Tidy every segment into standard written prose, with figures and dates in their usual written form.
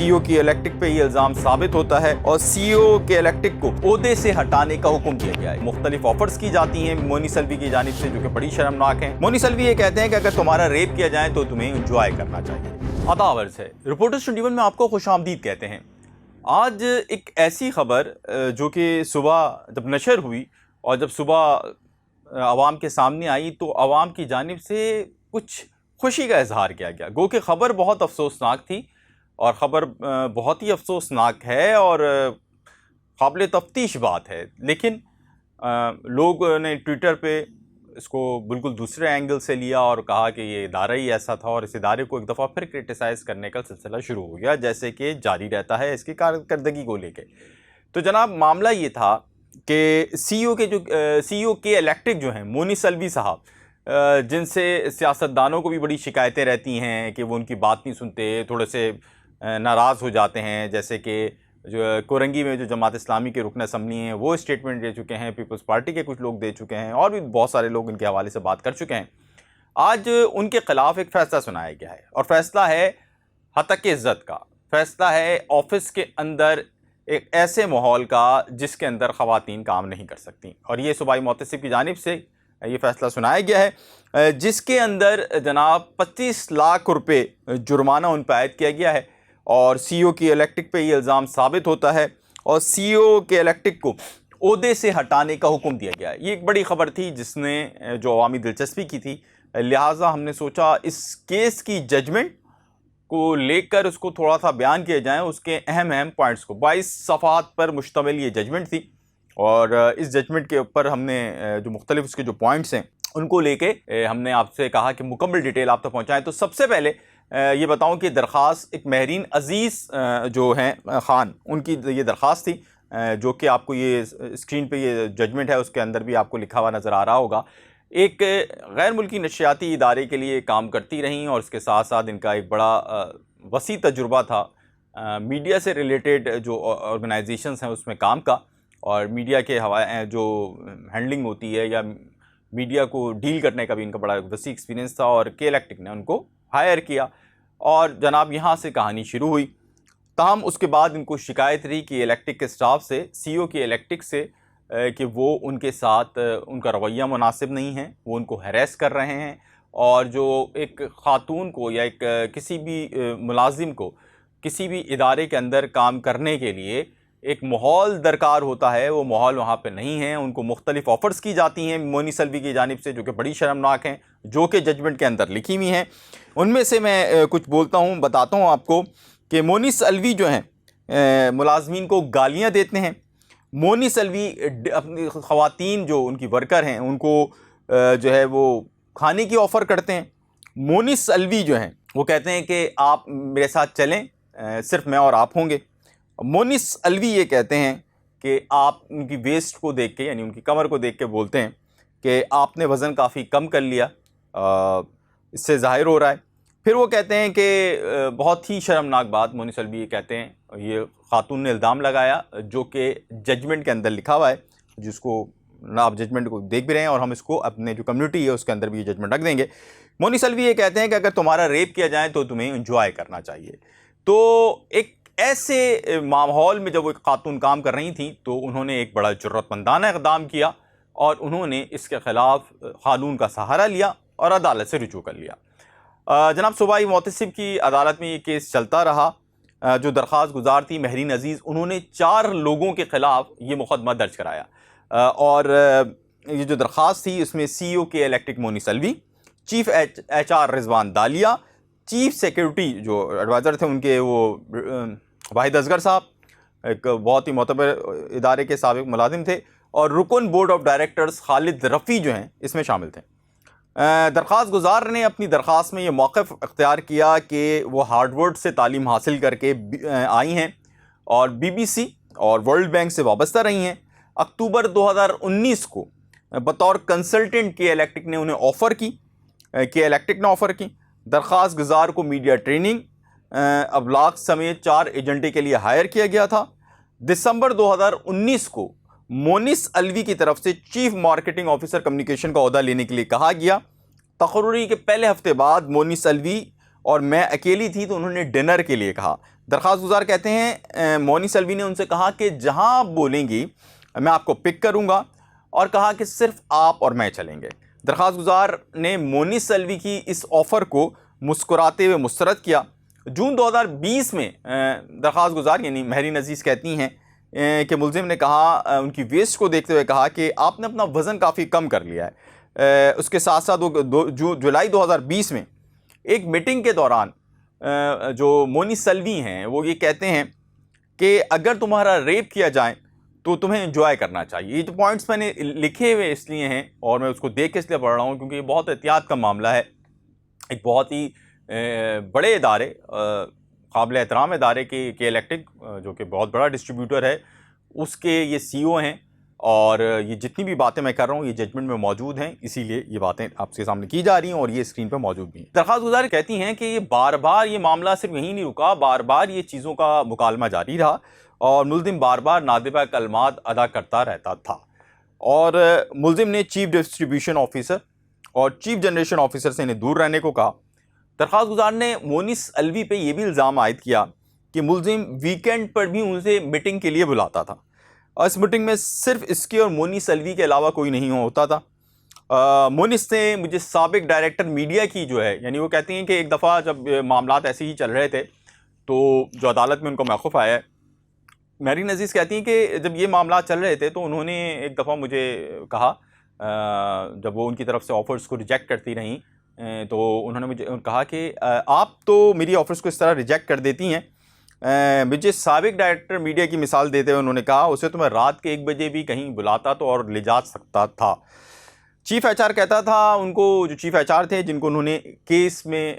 سی او کی الیکٹرک پہ یہ الزام ثابت ہوتا ہے اور سی او کے الیکٹرک کو عہدے سے ہٹانے کا حکم دیا گیا ہے۔ مختلف آفرز کی جاتی ہیں مونی سلوی کی جانب سے جو کہ بڑی شرمناک ہیں۔ مونی سلوی یہ کہتے ہیں کہ اگر تمہارا ریپ کیا جائے تو تمہیں انجوائے کرنا چاہیے۔ آداب عرض ہے، رپورٹرز 21 میں آپ کو خوش آمدید کہتے ہیں۔ آج ایک ایسی خبر جو کہ صبح جب نشر ہوئی اور جب صبح عوام کے سامنے آئی تو عوام کی جانب سے کچھ خوشی کا اظہار کیا گیا، گو کہ خبر بہت افسوسناک تھی اور خبر بہت ہی افسوسناک ہے اور قابل تفتیش بات ہے، لیکن لوگوں نے ٹویٹر پہ اس کو بالکل دوسرے اینگل سے لیا اور کہا کہ یہ ادارہ ہی ایسا تھا اور اس ادارے کو ایک دفعہ پھر کرٹیسائز کرنے کا سلسلہ شروع ہو گیا، جیسے کہ جاری رہتا ہے اس کی کارکردگی کو لے کے۔ تو جناب معاملہ یہ تھا کہ سی او کے الیکٹرک جو ہیں مونی سلوی صاحب، جن سے سیاستدانوں کو بھی بڑی شکایتیں رہتی ہیں کہ وہ ان کی بات نہیں سنتے، تھوڑے سے ناراض ہو جاتے ہیں، جیسے کہ جو کورنگی میں جو جماعت اسلامی کے رکن اسمبلی ہیں وہ اسٹیٹمنٹ دے چکے ہیں، پیپلز پارٹی کے کچھ لوگ دے چکے ہیں اور بھی بہت سارے لوگ ان کے حوالے سے بات کر چکے ہیں۔ آج ان کے خلاف ایک فیصلہ سنایا گیا ہے اور فیصلہ ہے ہتک عزت کا، فیصلہ ہے آفس کے اندر ایک ایسے ماحول کا جس کے اندر خواتین کام نہیں کر سکتی، اور یہ صوبائی محتسب کی جانب سے یہ فیصلہ سنایا گیا ہے جس کے اندر جناب 25 لاکھ روپے جرمانہ ان پہ عائد کیا گیا ہے اور سی او کی الیکٹرک پہ یہ الزام ثابت ہوتا ہے اور سی او کے الیکٹرک کو عہدے سے ہٹانے کا حکم دیا گیا ہے۔ یہ ایک بڑی خبر تھی جس نے جو عوامی دلچسپی کی تھی، لہٰذا ہم نے سوچا اس کیس کی ججمنٹ کو لے کر اس کو تھوڑا سا بیان کیا جائیں، اس کے اہم پوائنٹس کو۔ 22 صفحات پر مشتمل یہ ججمنٹ تھی اور اس ججمنٹ کے اوپر ہم نے جو مختلف اس کے جو پوائنٹس ہیں ان کو لے کے ہم نے آپ سے کہا کہ مکمل ڈیٹیل آپ تک پہنچائیں۔ تو سب سے پہلے یہ بتاؤں کہ درخواست ایک مہرین عزیز جو ہیں خان، ان کی یہ درخواست تھی جو کہ آپ کو یہ اسکرین پہ یہ ججمنٹ ہے اس کے اندر بھی آپ کو لکھا ہوا نظر آ رہا ہوگا۔ ایک غیر ملکی نشریاتی ادارے کے لیے کام کرتی رہیں اور اس کے ساتھ ساتھ ان کا ایک بڑا وسیع تجربہ تھا میڈیا سے ریلیٹڈ جو آرگنائزیشنز ہیں اس میں کام کا، اور میڈیا کے جو ہینڈلنگ ہوتی ہے یا میڈیا کو ڈیل کرنے کا بھی ان کا بڑا وسیع ایکسپیرینس تھا، اور کے الیکٹرک نے ان کو ہائر کیا اور جناب یہاں سے کہانی شروع ہوئی۔ تاہم اس کے بعد ان کو شکایت رہی کہ الیکٹرک کے اسٹاف سے، سی او کے الیکٹرک سے، کہ وہ ان کے ساتھ ان کا رویہ مناسب نہیں ہے، وہ ان کو ہیریس کر رہے ہیں، اور جو ایک خاتون کو یا ایک کسی بھی ملازم کو کسی بھی ادارے کے اندر کام کرنے کے لیے ایک ماحول درکار ہوتا ہے، وہ ماحول وہاں پہ نہیں ہے۔ ان کو مختلف آفرز کی جاتی ہیں مونی سلوی کی جانب سے جو کہ بڑی شرمناک ہیں، جو کہ ججمنٹ کے اندر لکھی ہوئی ہیں۔ ان میں سے میں کچھ بتاتا ہوں آپ کو کہ مونی سلوی جو ہیں ملازمین کو گالیاں دیتے ہیں۔ مونی سلوی اپنی خواتین جو ان کی ورکر ہیں ان کو جو ہے وہ کھانے کی آفر کرتے ہیں۔ مونی سلوی جو ہیں وہ کہتے ہیں کہ آپ میرے ساتھ چلیں، صرف میں اور آپ ہوں گے۔ مونی سلوی یہ کہتے ہیں کہ آپ ان کی ویسٹ کو دیکھ کے، یعنی ان کی کمر کو دیکھ کے بولتے ہیں کہ آپ نے وزن کافی کم کر لیا، اس سے ظاہر ہو رہا ہے۔ پھر وہ کہتے ہیں کہ بہت ہی شرمناک بات مونی سلوی یہ کہتے ہیں، یہ خاتون نے الزام لگایا جو کہ ججمنٹ کے اندر لکھا ہوا ہے، جس کو آپ ججمنٹ کو دیکھ بھی رہے ہیں اور ہم اس کو اپنے جو کمیونٹی ہے اس کے اندر بھی یہ ججمنٹ رکھ دیں گے۔ مونی سلوی یہ کہتے ہیں کہ اگر تمہارا ریپ کیا جائے تو تمہیں انجوائے کرنا چاہیے۔ تو ایک ایسے ماحول میں جب وہ ایک خاتون کام کر رہی تھیں تو انہوں نے ایک بڑا جرأت مندانہ اقدام کیا اور انہوں نے اس کے خلاف قانون کا سہارا لیا اور عدالت سے رجوع کر لیا۔ جناب صوبائی محتسب کی عدالت میں یہ کیس چلتا رہا۔ جو درخواست گزار تھی مہرین عزیز، انہوں نے 4 لوگوں کے خلاف یہ مقدمہ درج کرایا، اور یہ جو درخواست تھی اس میں سی او کے electric Muni سلوی، chief H R رضوان دالیا، چیف سیکیورٹی جو ایڈوائزر تھے ان کے وہ واحد اصغر صاحب، ایک بہت ہی معتبر ادارے کے سابق ملازم تھے، اور رکن بورڈ آف ڈائریکٹرز خالد رفیع جو ہیں اس میں شامل تھے۔ درخواست گزار نے اپنی درخواست میں یہ موقف اختیار کیا کہ وہ ہارڈورڈ سے تعلیم حاصل کر کے آئی ہیں اور بی بی سی اور ورلڈ بینک سے وابستہ رہی ہیں۔ اکتوبر 2019 کو بطور کنسلٹنٹ کے الیکٹرک نے انہیں آفر کی، کہ الیکٹرک نے آفر کی۔ درخواست گزار کو میڈیا ٹریننگ، ابلاغ سمیت 4 ایجنٹے کے لیے ہائر کیا گیا تھا۔ دسمبر 2019 کو مونس الوی کی طرف سے چیف مارکیٹنگ آفیسر کمیونیکیشن کا عہدہ لینے کے لیے کہا گیا۔ تقرری کے پہلے ہفتے بعد مونس الوی اور میں اکیلی تھی تو انہوں نے ڈنر کے لیے کہا۔ درخواست گزار کہتے ہیں مونی سلوی نے ان سے کہا کہ جہاں آپ بولیں گی میں آپ کو پک کروں گا، اور کہا کہ صرف آپ اور میں چلیں گے۔ درخواست گزار نے مونی سلوی کی اس آفر کو مسکراتے ہوئے مسترد کیا۔ جون 2020 میں درخواست گزار یعنی مہرین عزیز کہتی ہیں کہ ملزم نے کہا، ان کی ویسٹ کو دیکھتے ہوئے کہا کہ آپ نے اپنا وزن کافی کم کر لیا ہے۔ اس کے ساتھ ساتھ جولائی 2020 میں ایک میٹنگ کے دوران جو مونی سلوی ہیں وہ یہ کہتے ہیں کہ اگر تمہارا ریپ کیا جائے تو تمہیں انجوائے کرنا چاہیے۔ یہ جو پوائنٹس میں نے لکھے ہوئے اس لیے ہیں اور میں اس کو دیکھ کے اس لیے پڑھ رہا ہوں کیونکہ یہ بہت احتیاط کا معاملہ ہے۔ ایک بہت ہی بڑے ادارے، قابل احترام ادارے کے الیکٹرک، جو کہ بہت بڑا ڈسٹریبیوٹر ہے، اس کے یہ سی او ہیں، اور یہ جتنی بھی باتیں میں کر رہا ہوں یہ ججمنٹ میں موجود ہیں، اسی لیے یہ باتیں آپ کے سامنے کی جا رہی ہیں اور یہ اسکرین پہ موجود بھی ہیں۔ درخواست گزار کہتی ہیں کہ یہ بار بار یہ معاملہ صرف یہیں نہیں رکا، بار بار یہ چیزوں کا مکالمہ جاری رہا اور ملزم بار بار نادبہ کلمات ادا کرتا رہتا تھا، اور ملزم نے چیف ڈسٹریبیوشن آفیسر اور چیف جنریشن آفیسر سے انہیں دور رہنے کو کہا۔ درخواست گزار نے مونی سلوی پہ یہ بھی الزام عائد کیا کہ ملزم ویکینڈ پر بھی ان سے میٹنگ کے لیے بلاتا تھا، اور اس میٹنگ میں صرف اس کے اور مونی سلوی کے علاوہ کوئی نہیں ہوتا تھا۔ مونس نے مجھے سابق ڈائریکٹر میڈیا کی جو ہے، یعنی وہ کہتی ہیں کہ ایک دفعہ جب معاملات ایسے ہی چل رہے تھے تو جو عدالت میں ان کو موقف آیا ہے، مہرین عزیز کہتی ہیں کہ جب یہ معاملات چل رہے تھے تو انہوں نے ایک دفعہ مجھے کہا، جب وہ ان کی طرف سے آفرز کو ریجیکٹ کرتی رہیں تو انہوں نے مجھے کہا کہ آپ تو میری آفرز کو اس طرح ریجیکٹ کر دیتی ہیں، مجھے سابق ڈائریکٹر میڈیا کی مثال دیتے ہوئے انہوں نے کہا اسے تو میں رات کے 1 بجے بھی کہیں بلاتا تو اور لے جا سکتا تھا۔ چیف ایچ آر کہتا تھا ان کو، جو چیف ایچ آر تھے جن کو انہوں نے کیس میں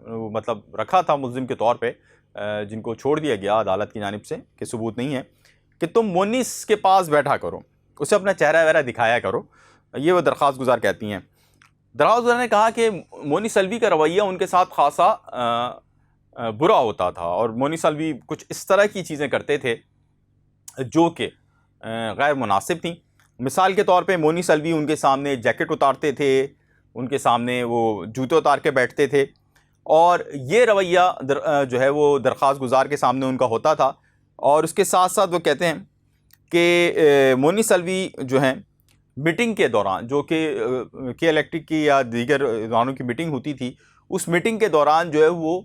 مطلب رکھا تھا ملزم کے طور پہ، جن کو چھوڑ دیا گیا عدالت کی جانب سے کہ ثبوت نہیں ہے، کہ تم مونس کے پاس بیٹھا کرو، اسے اپنا چہرہ وہرہ دکھایا کرو، یہ وہ درخواست گزار کہتی ہیں۔ درخواست گزار نے کہا کہ مونی سلوی کا رویہ ان کے ساتھ خاصا برا ہوتا تھا، اور مونی سلوی کچھ اس طرح کی چیزیں کرتے تھے جو کہ غیر مناسب تھیں۔ مثال کے طور پہ مونی سلوی ان کے سامنے جیکٹ اتارتے تھے، ان کے سامنے وہ جوتے اتار کے بیٹھتے تھے، اور یہ رویہ جو ہے وہ درخواست گزار کے سامنے ان کا ہوتا تھا۔ اور اس کے ساتھ ساتھ وہ کہتے ہیں کہ مونی سلوی جو ہیں میٹنگ کے دوران، جو کہ الیکٹرک کی یا دیگر اداروں کی میٹنگ ہوتی تھی، اس میٹنگ کے دوران جو ہے وہ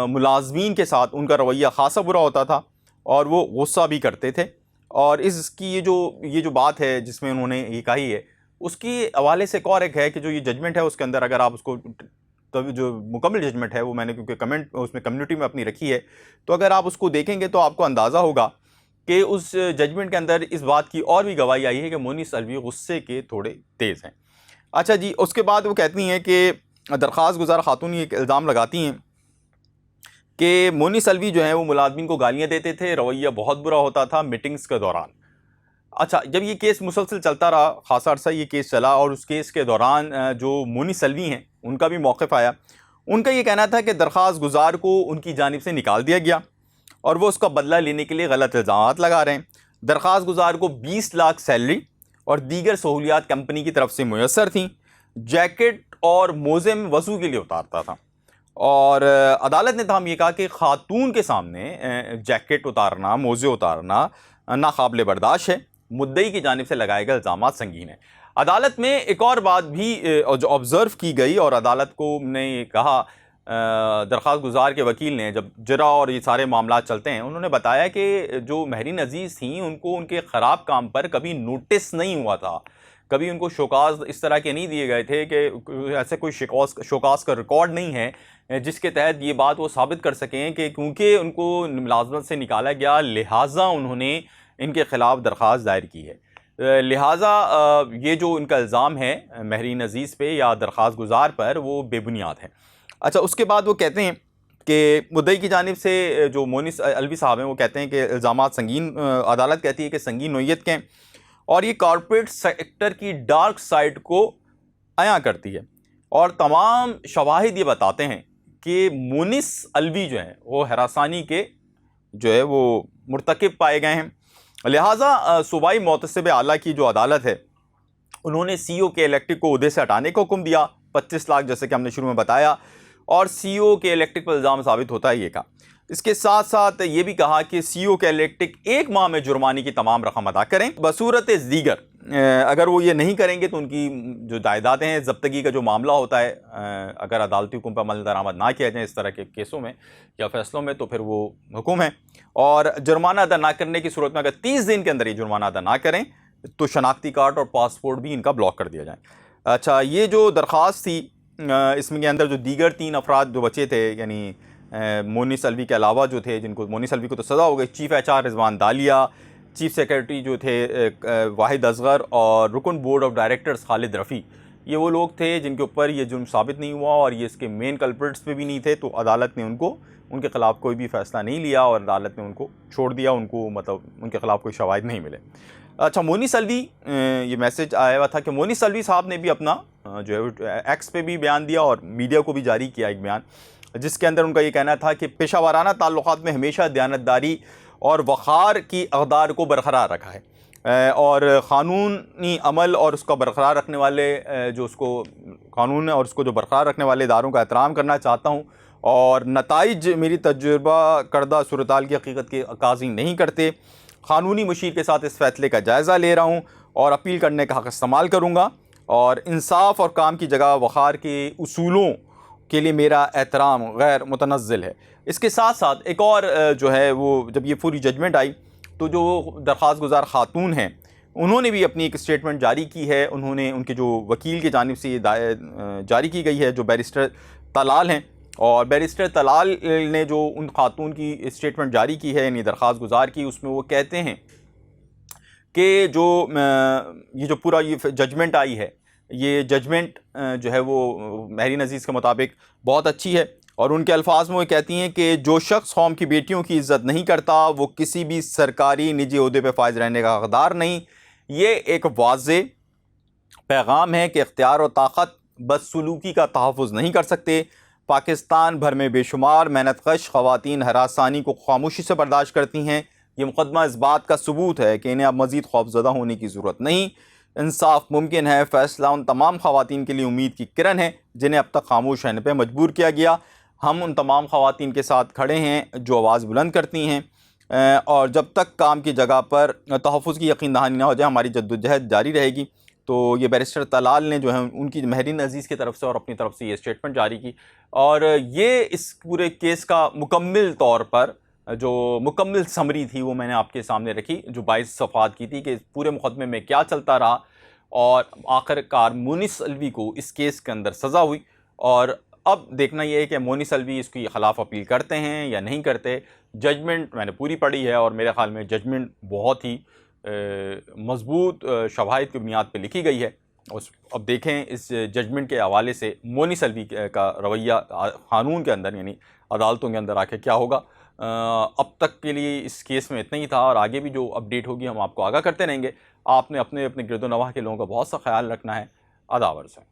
ملازمین کے ساتھ ان کا رویہ خاصا برا ہوتا تھا اور وہ غصہ بھی کرتے تھے۔ اور اس کی یہ جو بات ہے جس میں انہوں نے یہ کہی ہے، اس کی حوالے سے ایک اور ایک ہے کہ جو یہ ججمنٹ ہے اس کے اندر اگر آپ اس کو، جو مکمل ججمنٹ ہے وہ میں نے کیونکہ کمنٹ اس میں کمیونٹی میں اپنی رکھی ہے، تو اگر آپ اس کو دیکھیں گے تو آپ کو اندازہ ہوگا کہ اس ججمنٹ کے اندر اس بات کی اور بھی گواہی آئی ہے کہ مونی سلوی غصے کے تھوڑے تیز ہیں۔ اچھا جی، اس کے بعد وہ کہتی ہیں کہ درخواست گزار خاتون یہ الزام لگاتی ہیں کہ مونی سلوی جو ہیں وہ ملازمین کو گالیاں دیتے تھے، رویہ بہت برا ہوتا تھا میٹنگز کے دوران۔ اچھا، جب یہ کیس مسلسل چلتا رہا، خاصا عرصہ یہ کیس چلا، اور اس کیس کے دوران جو مونی سلوی ہیں ان کا بھی موقف آیا۔ ان کا یہ کہنا تھا کہ درخواست گزار کو ان کی جانب سے نکال دیا گیا اور وہ اس کا بدلہ لینے کے لیے غلط الزامات لگا رہے ہیں۔ درخواست گزار کو 20 لاکھ سیلری اور دیگر سہولیات کمپنی کی طرف سے میسر تھیں۔ جیکٹ اور موزم وضو کے لیے اتارتا تھا، اور عدالت نے تاہم یہ کہا کہ خاتون کے سامنے جیکٹ اتارنا، موزے اتارنا ناقابل برداشت ہے، مدعی کی جانب سے لگائے گئے الزامات سنگین ہیں۔ عدالت میں ایک اور بات بھی جو آبزرو کی گئی، اور عدالت کو نے یہ کہا، درخواست گزار کے وکیل نے جب جرا اور یہ سارے معاملات چلتے ہیں، انہوں نے بتایا کہ جو مہرین عزیز تھیں ان کو ان کے خراب کام پر کبھی نوٹس نہیں ہوا تھا، کبھی ان کو شوکاز اس طرح کے نہیں دیے گئے تھے کہ ایسے کوئی شوکاز کا ریکارڈ نہیں ہے جس کے تحت یہ بات وہ ثابت کر سکیں کہ کیونکہ ان کو ملازمت سے نکالا گیا لہٰذا انہوں نے ان کے خلاف درخواست دائر کی ہے، لہٰذا یہ جو ان کا الزام ہے مہرین عزیز پہ یا درخواست گزار پر وہ بے بنیاد ہے۔ اچھا، اس کے بعد وہ کہتے ہیں کہ مدعی کی جانب سے جو مونی سلوی صاحب ہیں وہ کہتے ہیں کہ الزامات سنگین، عدالت کہتی ہے کہ سنگین نوعیت کے ہیں اور یہ کارپوریٹ سیکٹر کی ڈارک سائڈ کو عیاں کرتی ہے، اور تمام شواہد یہ بتاتے ہیں کہ مونی سلوی جو ہیں وہ ہراسانی کے جو ہے وہ مرتکب پائے گئے ہیں، لہٰذا صوبائی محتسب اعلیٰ کی جو عدالت ہے انہوں نے سی او کے الیکٹرک کو عہدے سے ہٹانے کا حکم دیا، 25 لاکھ جیسے کہ ہم نے شروع میں بتایا، اور سی او کے الیکٹرک پر الزام ثابت ہوتا ہے یہ کہا۔ اس کے ساتھ ساتھ یہ بھی کہا کہ سی او کے الیکٹرک 1 ماہ میں جرمانے کی تمام رقم ادا کریں بصورت دیگر۔ اگر وہ یہ نہیں کریں گے تو ان کی جو جائیدادیں ہیں، ضبطگی کا جو معاملہ ہوتا ہے، اگر عدالتی حکم پر عمل درآمد نہ کیا جائے اس طرح کے کیسوں میں یا فیصلوں میں تو پھر وہ حکم ہے، اور جرمانہ ادا نہ کرنے کی صورت میں اگر 30 دن کے اندر یہ جرمانہ ادا نہ کریں تو شناختی کارڈ اور پاسپورٹ بھی ان کا بلاک کر دیا جائے۔ اچھا، یہ جو درخواست تھی اس میں کے اندر جو دیگر 3 افراد جو بچے تھے، یعنی مونس الوی کے علاوہ جو تھے، جن کو مونس الوی کو تو سزا ہو گئی، چیف ایچ آر رضوان دالیہ، چیف سیکریٹری جو تھے واحد اصغر، اور رکن بورڈ آف ڈائریکٹرز خالد رفیع، یہ وہ لوگ تھے جن کے اوپر یہ جرم ثابت نہیں ہوا اور یہ اس کے مین کلپرٹس پہ بھی نہیں تھے، تو عدالت نے ان کے خلاف کوئی بھی فیصلہ نہیں لیا اور عدالت نے ان کو چھوڑ دیا، مطلب ان کے خلاف کوئی شواہد نہیں ملے۔ اچھا، مونس الوی، یہ میسج آیا ہوا تھا کہ مونس الوی صاحب نے بھی اپنا جو ہے ایکس پہ بھی بیان دیا اور میڈیا کو بھی جاری کیا ایک بیان، جس کے اندر ان کا یہ کہنا تھا کہ پیشہ ورانہ تعلقات میں ہمیشہ دیانتداری اور وقار کی اقدار کو برقرار رکھا ہے، اور قانونی عمل اور اس کا برقرار رکھنے والے جو اس کو قانون اور اس کو جو برقرار رکھنے والے اداروں کا احترام کرنا چاہتا ہوں، اور نتائج میری تجربہ کردہ صورتحال کی حقیقت کی عکاسی نہیں کرتے۔ قانونی مشیر کے ساتھ اس فیصلے کا جائزہ لے رہا ہوں اور اپیل کرنے کا حق استعمال کروں گا، اور انصاف اور کام کی جگہ وقار کے اصولوں کے لیے میرا احترام غیر متنزل ہے۔ اس کے ساتھ ساتھ ایک اور جو ہے وہ جب یہ پوری ججمنٹ آئی تو جو درخواست گزار خاتون ہیں انہوں نے بھی اپنی ایک اسٹیٹمنٹ جاری کی ہے، انہوں نے ان کے جو وکیل کی جانب سے یہ جاری کی گئی ہے جو بیرسٹر طلال ہیں، اور بیرسٹر طلال نے جو ان خاتون کی اسٹیٹمنٹ جاری کی ہے یعنی درخواست گزار کی، اس میں وہ کہتے ہیں کہ یہ جو پورا یہ ججمنٹ آئی ہے، یہ ججمنٹ جو ہے وہ مہرین عزیز کے مطابق بہت اچھی ہے، اور ان کے الفاظ میں وہ کہتی ہیں کہ جو شخص قوم کی بیٹیوں کی عزت نہیں کرتا وہ کسی بھی سرکاری نجی عہدے پہ فائز رہنے کا حقدار نہیں۔ یہ ایک واضح پیغام ہے کہ اختیار و طاقت بدسلوکی کا تحفظ نہیں کر سکتے۔ پاکستان بھر میں بے شمار محنت کش خواتین ہراسانی کو خاموشی سے برداشت کرتی ہیں۔ یہ مقدمہ اس بات کا ثبوت ہے کہ انہیں اب مزید خوفزدہ ہونے کی ضرورت نہیں، انصاف ممکن ہے۔ فیصلہ ان تمام خواتین کے لیے امید کی کرن ہے جنہیں اب تک خاموش رہنے پہ مجبور کیا گیا۔ ہم ان تمام خواتین کے ساتھ کھڑے ہیں جو آواز بلند کرتی ہیں، اور جب تک کام کی جگہ پر تحفظ کی یقین دہانی نہ ہو جائے ہماری جدوجہد جاری رہے گی۔ تو یہ بیرسٹر طلال نے جو ہے ان کی مہرین عزیز کی طرف سے اور اپنی طرف سے یہ اسٹیٹمنٹ جاری کی، اور یہ اس پورے کیس کا مکمل طور پر جو مکمل سمری تھی وہ میں نے آپ کے سامنے رکھی، جو 22 صفحات کی تھی کہ پورے مقدمے میں کیا چلتا رہا، اور آخر کار مونس الوی کو اس کیس کے اندر سزا ہوئی، اور اب دیکھنا یہ ہے کہ مونس الوی اس کی خلاف اپیل کرتے ہیں یا نہیں کرتے۔ ججمنٹ میں نے پوری پڑھی ہے اور میرے خیال میں ججمنٹ بہت ہی مضبوط شواہد کی بنیاد پہ لکھی گئی ہے۔ اب دیکھیں اس ججمنٹ کے حوالے سے مونس الوی کا رویہ قانون کے اندر یعنی عدالتوں کے اندر آ کے کیا ہوگا۔ اب تک کے لیے اس کیس میں اتنا ہی تھا، اور آگے بھی جو اپڈیٹ ہوگی ہم آپ کو آگاہ کرتے رہیں گے۔ آپ نے اپنے گرد و نواح کے لوگوں کا بہت سا خیال رکھنا ہے۔ اداورز ہے۔